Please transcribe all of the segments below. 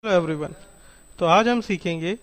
Hello everyone. तो आज हम सीखेंगे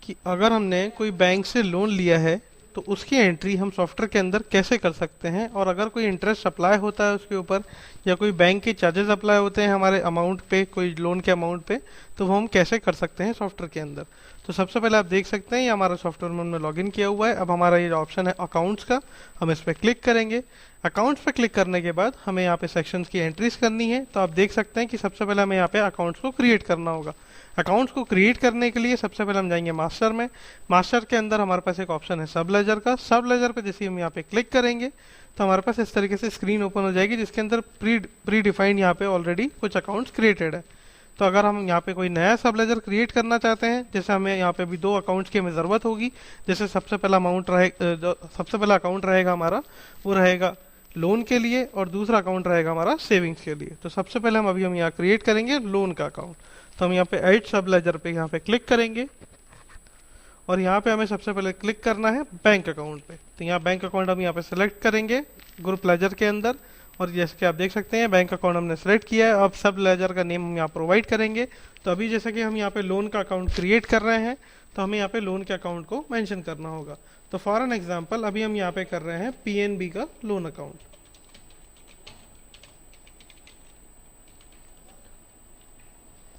कि अगर हमने कोई बैंक से लोन लिया है तो उसकी एंट्री हम सॉफ्टवेयर के अंदर कैसे कर सकते हैं, और अगर कोई इंटरेस्ट अप्लाई होता है उसके ऊपर या कोई बैंक के चार्जेस अप्लाई होते हैं हमारे अमाउंट पे, कोई लोन के अमाउंट पे, तो वो हम कैसे कर सकते हैं सॉफ्टवेयर के अंदर। तो सबसे पहले आप देख सकते हैं ये हमारा सॉफ्टवेयर में हमने लॉगिन किया हुआ है। अब हमारा ये ऑप्शन है अकाउंट्स का, हम इस पर क्लिक करेंगे। अकाउंट्स पे क्लिक करने के बाद हमें यहाँ पे सेक्शंस की एंट्रीज करनी है। तो आप देख सकते हैं कि सबसे पहले हमें यहाँ पे अकाउंट्स को क्रिएट करना होगा। अकाउंट्स को क्रिएट करने के लिए सबसे पहले हम जाएंगे मास्टर में। मास्टर के अंदर हमारे पास एक ऑप्शन है सब लेजर का। सब लेजर पे जैसे हम यहाँ पे क्लिक करेंगे तो हमारे पास इस तरीके से स्क्रीन ओपन हो जाएगी जिसके अंदर प्री डिफाइंड यहाँ पे ऑलरेडी कुछ अकाउंट्स क्रिएटेड है। तो अगर हम यहाँ पे कोई नया सब लेजर क्रिएट करना चाहते हैं, जैसे हमें यहाँ पे अभी दो अकाउंट्स की हमें ज़रूरत होगी। जैसे सबसे पहला सबसे पहला अकाउंट रहेगा हमारा, वो रहेगा लोन के लिए, और दूसरा अकाउंट रहेगा हमारा सेविंग्स के लिए। तो सबसे पहले हम यहाँ क्रिएट करेंगे लोन का अकाउंट। तो हम यहाँ पे ऐड सब लेजर पे यहाँ पे क्लिक करेंगे और यहाँ पे हमें सबसे पहले क्लिक करना है बैंक अकाउंट पे। तो यहाँ बैंक अकाउंट हम यहाँ पे सिलेक्ट करेंगे ग्रुप लेजर के अंदर, और जैसे कि आप देख सकते हैं बैंक अकाउंट हमने सेलेक्ट किया है। अब सब लेजर का नेम हम यहाँ प्रोवाइड करेंगे। तो अभी जैसे कि हम यहाँ पे लोन का अकाउंट क्रिएट कर रहे हैं तो हमें यहाँ पे लोन के अकाउंट को मेंशन करना होगा। तो फॉर एन एग्जांपल अभी हम यहाँ पे कर रहे हैं पीएनबी का लोन अकाउंट।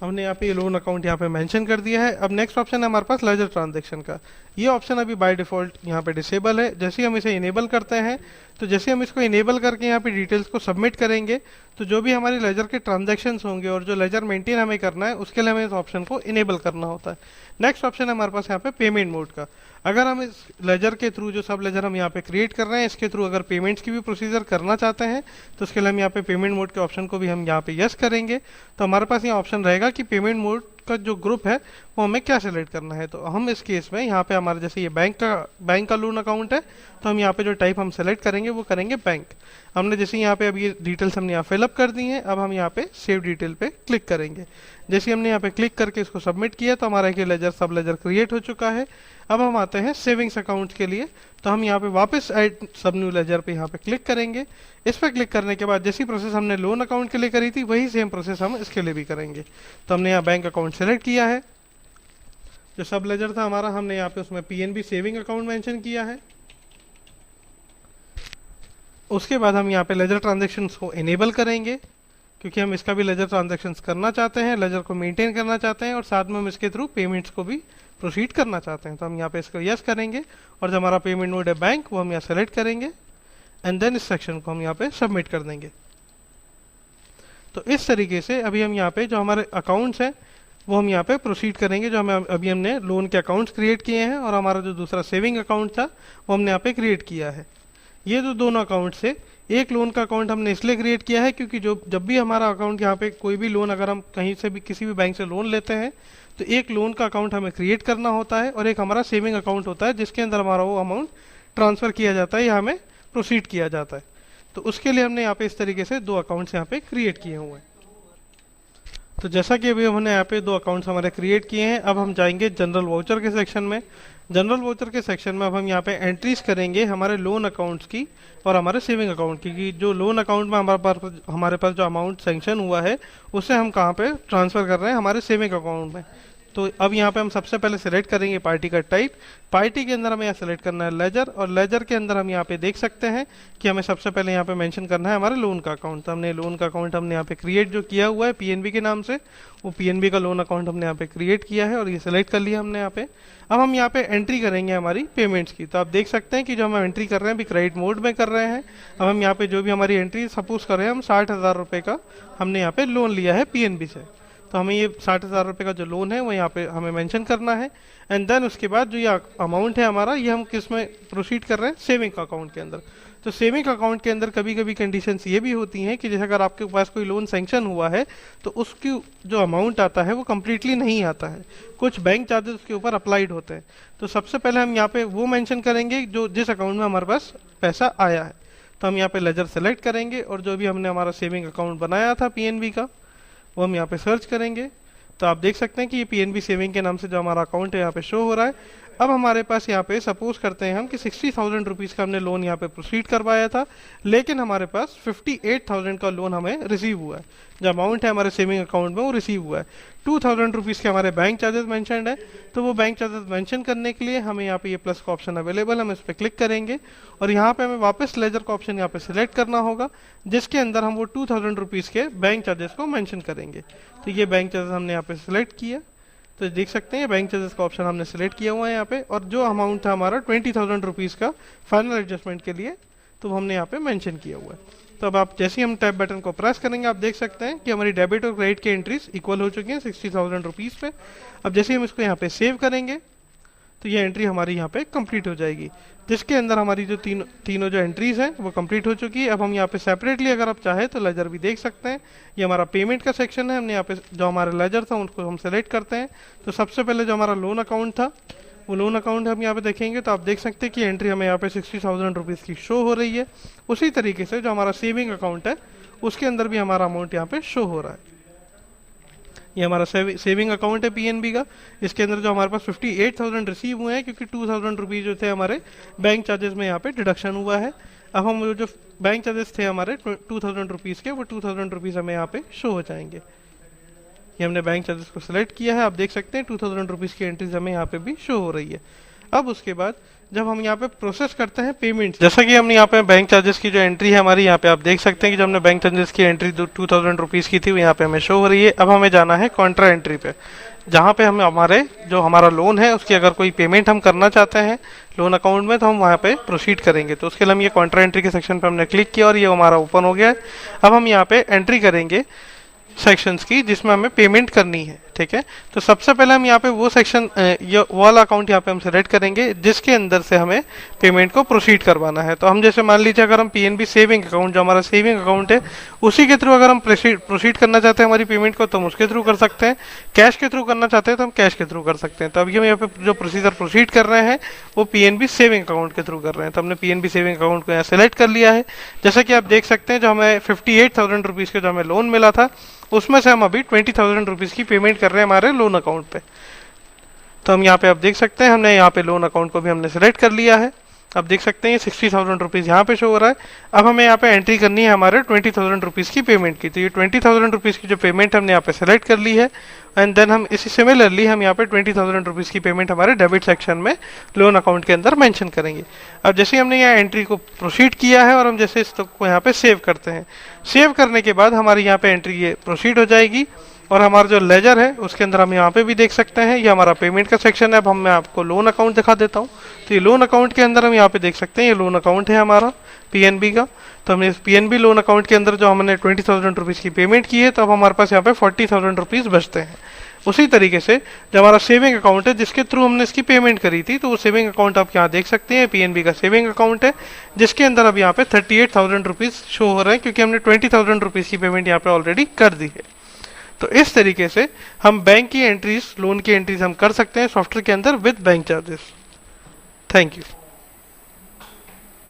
हमने यहाँ पे ये लोन अकाउंट यहाँ पे मेंशन कर दिया है। अब नेक्स्ट ऑप्शन है हमारे पास लेजर ट्रांजैक्शन का। ये ऑप्शन अभी बाय डिफॉल्ट यहाँ पे डिसेबल है। जैसे ही हम इसे इनेबल करते हैं, तो जैसे हम इसको इनेबल करके यहाँ पे डिटेल्स को सबमिट करेंगे तो जो भी हमारे लेजर के ट्रांजैक्शंस होंगे और जो लेजर मेंटेन हमें करना है उसके लिए हमें इस ऑप्शन को इनेबल करना होता है। नेक्स्ट ऑप्शन है हमारे पास यहाँ पे पेमेंट मोड का। अगर हम इस लेजर के थ्रू, जो सब लेजर हम यहाँ पे क्रिएट कर रहे हैं, इसके थ्रू अगर पेमेंट्स की भी प्रोसीजर करना चाहते हैं तो उसके लिए हम यहाँ पे पेमेंट मोड के ऑप्शन को भी हम यहाँ पे यस करेंगे। तो हमारे पास यहाँ ऑप्शन रहेगा कि पेमेंट मोड का जो ग्रुप है वो हमें क्या सेलेक्ट करना है। तो हम इस केस में यहाँ पे हमारा जैसे ये बैंक का लोन अकाउंट है, तो हम यहाँ पे जो टाइप हम सेलेक्ट करेंगे वो करेंगे बैंक। हमने जैसे यहाँ पे अब ये डिटेल्स हमने यहाँ फिलअप कर दी हैं। अब हम यहाँ पे सेव डिटेल पे क्लिक करेंगे। जैसे हमने यहाँ पे क्लिक करके इसको सबमिट किया तो हमारा एक लेजर सब लेजर क्रिएट हो चुका है। अब हम आते हैं सेविंग्स अकाउंट के लिए। तो हम यहाँ पे वापस ऐड सब न्यू लेजर पे यहाँ पे क्लिक करेंगे। इस पर क्लिक करने के बाद जैसी प्रोसेस हमने लोन अकाउंट के लिए करी थी वही सेम प्रोसेस हम इसके लिए भी करेंगे। तो हमने यहाँ बैंक अकाउंट सेलेक्ट किया है। जो सब लेजर था हमारा, हमने यहाँ पे उसमें पीएनबी सेविंग अकाउंट मेंशन किया है। उसके बाद हम यहाँ पे लेजर ट्रांजेक्शन्स को इनेबल करेंगे क्योंकि हम इसका भी लेजर ट्रांजेक्शन्स करना चाहते हैं, लेजर को मेंटेन करना चाहते हैं, और साथ में हम इसके थ्रू पेमेंट्स को भी प्रोसीड करना चाहते हैं। तो हम यहाँ पे इसको यस करेंगे और जो हमारा पेमेंट मोड है बैंक, वो हम यहाँ सेलेक्ट करेंगे एंड देन इस सेक्शन को हम यहाँ पे सबमिट कर देंगे। तो इस तरीके से अभी हम यहाँ पे जो हमारे अकाउंट्स हैं वो हम यहाँ पे प्रोसीड करेंगे। जो हमें अभी हमने लोन के अकाउंट्स क्रिएट किए हैं और हमारा जो दूसरा सेविंग अकाउंट था वो हमने यहाँ पे क्रिएट किया है। ये जो दोनों अकाउंट से एक लोन का अकाउंट हमने इसलिए क्रिएट किया है क्योंकि जब भी हमारा अकाउंट यहाँ पे कोई भी लोन, अगर हम कहीं से भी किसी भी बैंक से लोन लेते हैं तो एक लोन का अकाउंट हमें क्रिएट करना होता है और एक हमारा सेविंग अकाउंट होता है जिसके अंदर हमारा वो अमाउंट ट्रांसफ़र किया जाता है या हमें प्रोसीड किया जाता है। तो उसके लिए हमने यहाँ पे इस तरीके से दो अकाउंट्स यहाँ पे क्रिएट किए हुए हैं। तो जैसा कि अभी हमने यहाँ पे दो अकाउंट्स हमारे क्रिएट किए हैं, अब हम जाएंगे जनरल वाउचर के सेक्शन में। जनरल वाउचर के सेक्शन में अब हम यहाँ पे एंट्रीज करेंगे हमारे लोन अकाउंट्स की और हमारे सेविंग अकाउंट की, कि जो लोन अकाउंट में हमारे पास जो अमाउंट सेंक्शन हुआ है उसे हम कहाँ पे ट्रांसफ़र कर रहे हैं हमारे सेविंग अकाउंट में। तो अब यहाँ पे हम सबसे पहले सेलेक्ट करेंगे पार्टी का टाइप। पार्टी के अंदर हमें यहाँ सेलेक्ट करना है लेजर, और लेजर के अंदर हम यहाँ पे देख सकते हैं कि हमें सबसे पहले यहाँ पे मेंशन करना है हमारे लोन का अकाउंट। तो हमने लोन का अकाउंट हमने यहाँ पे क्रिएट जो किया हुआ है पीएनबी के नाम से, वो पीएनबी का लोन अकाउंट हमने यहाँ पे क्रिएट किया है और ये सेलेक्ट कर लिया हमने यहाँ पे। अब हम यहाँ पे एंट्री करेंगे हमारी पेमेंट्स की। तो आप देख सकते हैं कि जो हम एंट्री कर रहे हैं अभी क्रेडिट मोड में कर रहे हैं। अब हम यहाँ पे जो भी हमारी एंट्री सपोज कर रहे हैं, हम 60,000 रुपये का हमने यहाँ पे लोन लिया है पीएनबी से। तो हमें ये 60,000 रुपये का जो लोन है वो यहाँ पे हमें मेंशन करना है एंड देन उसके बाद जो ये अमाउंट है हमारा, ये हम किस में प्रोसीड कर रहे हैं, सेविंग अकाउंट के अंदर। तो सेविंग अकाउंट के अंदर कभी कभी कंडीशंस ये भी होती हैं कि जैसे अगर आपके पास कोई लोन सैंक्शन हुआ है तो उसकी जो अमाउंट आता है वो कम्प्लीटली नहीं आता है, कुछ बैंक चार्जेस उसके ऊपर अप्लाइड होते हैं। तो सबसे पहले हम यहाँ पे वो मेंशन करेंगे जो जिस अकाउंट में हमारे पास पैसा आया है। तो हम यहाँ पे लेजर सेलेक्ट करेंगे और जो भी हमने हमारा सेविंग अकाउंट बनाया था पीएनबी का वो हम यहाँ पे सर्च करेंगे। तो आप देख सकते हैं कि ये पीएनबी सेविंग के नाम से जो हमारा अकाउंट है यहाँ पे शो हो रहा है। अब हमारे पास यहाँ पे सपोज करते हैं हम कि 60,000 रुपीज़ का हमने लोन यहाँ पे प्रोसीड करवाया था, लेकिन हमारे पास 58,000 का लोन हमें रिसीव हुआ है। जो अमाउंट है हमारे सेविंग अकाउंट में वो रिसीव हुआ है। 2,000 रुपीज़ के हमारे बैंक चार्जेस मेंशन्ड है, तो वो बैंक चार्जेस मेंशन करने के लिए हमें यहाँ पे ये प्लस का ऑप्शन अवेलेबल, हम इस पर क्लिक करेंगे और यहाँ पे हमें वापस लेजर का ऑप्शन यहाँ पे सिलेक्ट करना होगा, जिसके अंदर हम वो 2,000 रुपीज़ के बैंक चार्जेस को मेंशन करेंगे। तो ये बैंक चार्जेस हमने यहाँ पे सिलेक्ट किया, तो देख सकते हैं बैंक चार्जेस का ऑप्शन हमने सिलेक्ट किया हुआ है यहाँ पे, और जो अमाउंट था हमारा 20,000 रुपीज़ का फाइनल एडजस्टमेंट के लिए, तो हमने यहाँ पे मेंशन किया हुआ है। तो अब आप जैसे ही हम टैब बटन को प्रेस करेंगे, आप देख सकते हैं कि हमारी डेबिट और क्रेडिट की एंट्रीज इक्वल हो चुकी हैं 60,000 रुपीज़ पे। अब जैसे ही हम इसको यहाँ पे सेव करेंगे, तो ये एंट्री हमारी यहाँ पे कंप्लीट हो जाएगी, जिसके अंदर हमारी जो तीनों जो एंट्रीज हैं वो कंप्लीट हो चुकी है। अब हम यहाँ पे सेपरेटली अगर आप चाहें तो लेजर भी देख सकते हैं। ये हमारा पेमेंट का सेक्शन है, हमने यहाँ पे जो हमारा लेजर था उसको हम सेलेक्ट करते हैं। तो सबसे पहले जो हमारा लोन अकाउंट था, वो लोन अकाउंट हम यहाँ पे देखेंगे, तो आप देख सकते हैं कि एंट्री हमें यहाँ पे 60,000 रुपीज़ की शो हो रही है। उसी तरीके से जो हमारा सेविंग अकाउंट है उसके अंदर भी हमारा अमाउंट यहाँ पे शो हो रहा है। ये हमारा सेविंग अकाउंट है पीएनबी का, इसके अंदर जो हमारे पास 58,000 रिसीव हुए हैं, क्योंकि 2,000 रुपीज़ जो थे हमारे बैंक चार्जेस में यहाँ पे डिडक्शन हुआ है। अब हम जो बैंक चार्जेस थे हमारे 2,000 रुपीज़ के, वो 2,000 रुपीज़ हमें यहाँ पे शो हो जाएंगे। ये हमने बैंक चार्जेस को सिलेक्ट किया है, आप देख सकते हैं 2,000 रुपीज़ की एंट्रीज हमें यहाँ पे भी शो हो रही है। अब उसके बाद जब हम यहाँ पे प्रोसेस करते हैं पेमेंट, जैसा कि हमने यहाँ पे बैंक चार्जेस की जो एंट्री है हमारी, यहाँ पे आप देख सकते हैं कि जो हमने बैंक चार्जेस की एंट्री 2,000 रुपीज़ की थी वो यहाँ पे हमें शो हो रही है। अब हमें जाना है कॉन्ट्रा एंट्री पे, जहाँ पे हम हमारे जो हमारा लोन है उसकी अगर कोई पेमेंट हम करना चाहते हैं लोन अकाउंट में, तो हम वहाँ पे प्रोसीड करेंगे। तो उसके लिए हम ये कॉन्ट्रा एंट्री के सेक्शन पे हमने क्लिक किया और ये हमारा ओपन हो गया है। अब हम यहाँ पे एंट्री करेंगे सेक्शंस की जिसमें हमें पेमेंट करनी है, ठीक है। तो सबसे पहले हम यहाँ पे वो सेक्शन ये वाला अकाउंट यहाँ पे हम सेलेक्ट करेंगे जिसके अंदर से हमें पेमेंट को प्रोसीड करवाना है। तो हम जैसे मान लीजिए अगर हम पीएनबी सेविंग अकाउंट, जो हमारा सेविंग अकाउंट है, उसी के थ्रू अगर हम प्रोसीड करना चाहते हैं हमारी पेमेंट को, तो हम उसके थ्रू कर सकते हैं। कैश के थ्रू करना चाहते हैं तो हम कैश के थ्रू कर सकते हैं। तो अभी हम यहाँ पे जो प्रोसीजर प्रोसीड कर रहे हैं वो पीएनबी सेविंग अकाउंट के थ्रू कर रहे हैं। तो हमने पीएनबी सेविंग अकाउंट को यहाँ सेलेक्ट कर लिया है। जैसा कि आप देख सकते हैं जो हमें 58,000 रुपीज़ का जो हमें लोन मिला था, उसमें से हम अभी 20,000 रुपीज़ की पेमेंट कर रहे हैं हमारे लोन अकाउंट पे। तो हम यहाँ पे आप देख सकते हैं हमने यहाँ पे लोन अकाउंट को भी हमने सेलेक्ट कर लिया है। अब देख सकते हैं ये 60,000 रुपीज़ यहाँ पे शो हो रहा है। अब हमें यहाँ पे एंट्री करनी है हमारे 20,000 रुपीज़ की पेमेंट की। तो ये 20,000 रुपीज़ की जो पेमेंट हमने यहाँ पे सेलेक्ट कर ली है, एंड देन हम इसी सिमिलरली हम यहाँ पे 20,000 रुपीज़ की पेमेंट हमारे डेबिट सेक्शन में लोन अकाउंट के अंदर मेंशन करेंगे। अब जैसे ही हमने यहाँ एंट्री को प्रोसीड किया है और हम जैसे इसको यहाँ पे सेव करते हैं, सेव करने के बाद हमारी यहाँ पे एंट्री ये प्रोसीड हो जाएगी। और हमारा जो लेजर है उसके अंदर हम यहाँ पे भी देख सकते हैं, ये हमारा पेमेंट का सेक्शन है। अब मैं आपको लोन अकाउंट दिखा देता हूँ। तो ये लोन अकाउंट के अंदर हम यहाँ पे देख सकते हैं ये लोन अकाउंट है हमारा पीएनबी का। तो हमने इस पीएनबी लोन अकाउंट के अंदर जो हमने 20,000 रुपीज़ की पेमेंट की है, तो अब हमारे पास यहाँ पे 40,000 रुपीज़ बचते हैं। उसी तरीके से जो हमारा सेविंग अकाउंट है जिसके थ्रू हमने इसकी पेमेंट करी थी, तो वो सेविंग अकाउंट आप यहाँ देख सकते हैं पीएनबी का सेविंग अकाउंट है, जिसके अंदर अब यहाँ पे 38,000 रुपीज़ शो हो रहे हैं, क्योंकि हमने 20,000 रुपीज़ की पेमेंट यहाँ पे ऑलरेडी कर दी है। तो इस तरीके से हम बैंक की एंट्रीज, लोन की एंट्रीज हम कर सकते हैं सॉफ्टवेयर के अंदर with bank charges. Thank you.